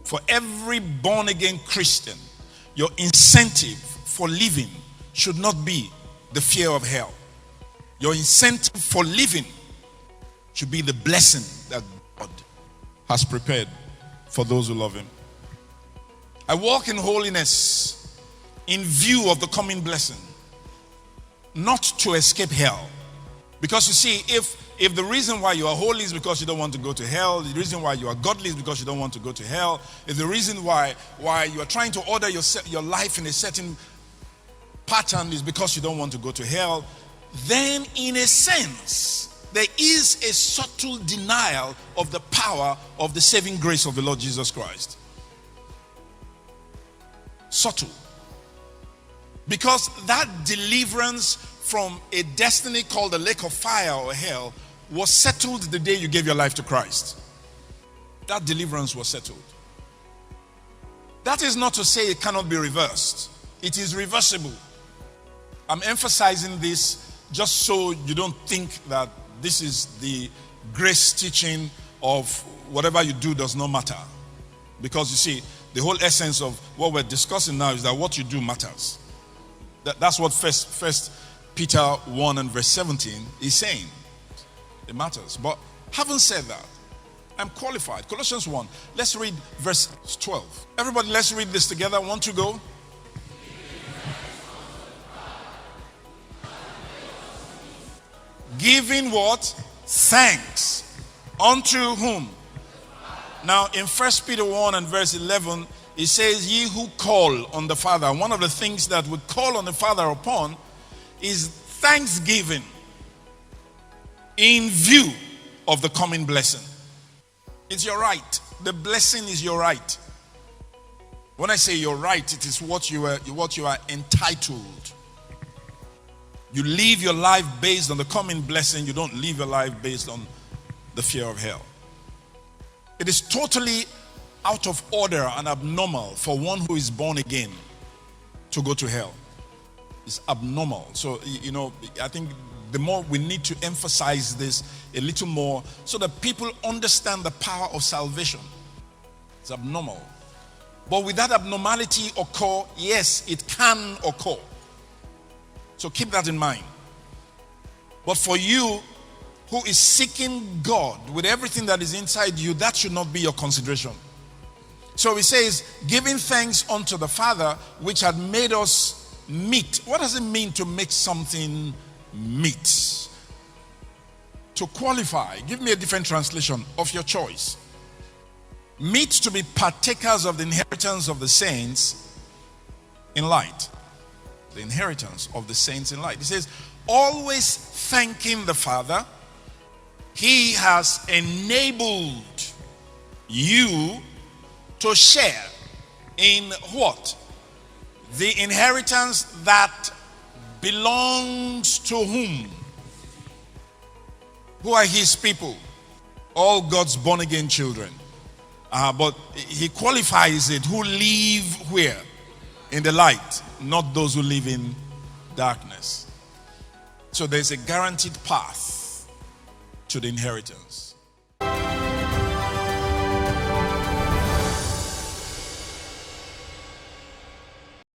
For every born-again Christian, your incentive for living should not be the fear of hell. Your incentive for living should be the blessing that God has prepared for those who love Him. I walk in holiness in view of the coming blessing, not to escape hell. Because you see, if the reason why you are holy is because you don't want to go to hell, the reason why you are godly is because you don't want to go to hell, if the reason why you are trying to order your life in a certain pattern is because you don't want to go to hell, then in a sense, there is a subtle denial of the power of the saving grace of the Lord Jesus Christ. Subtle. Because that deliverance from a destiny called the lake of fire or hell was settled the day you gave your life to Christ. That deliverance was settled. That is not to say it cannot be reversed. It is reversible. I'm emphasizing this just so you don't think that this is the grace teaching of whatever you do does not matter. Because you see, the whole essence of what we're discussing now is that what you do matters. That's what First Peter 1 and verse 17 is saying. It matters. But having said that, I'm qualified. Colossians 1. Let's read verse 12. Everybody, let's read this together. 1, 2, go. Giving what? Thanks. Unto whom? Now in 1 Peter 1 and verse 11, it says, ye who call on the Father. One of the things that we call on the Father upon is thanksgiving in view of the coming blessing. It's your right. The blessing is your right. When I say your right, it is what you are entitled. You live your life based on the coming blessing. You don't live your life based on the fear of hell. It is totally out of order and abnormal for one who is born again to go to hell. It's abnormal. So, I think the more we need to emphasize this a little more so that people understand the power of salvation. It's abnormal. But with that abnormality occur, yes, it can occur. So keep that in mind. But for you who is seeking God with everything that is inside you, that should not be your consideration. So he says, giving thanks unto the Father, which had made us meet. What does it mean to make something meet? To qualify. Give me a different translation of your choice. Meet, to be partakers of the inheritance of the saints in light. The inheritance of the saints in light. He says, always thanking the Father. He has enabled you to share in what? The inheritance that belongs to whom? Who are his people? All God's born again children. But he qualifies it. Who live where? In the light. Not those who live in darkness. So there's a guaranteed path to the inheritance.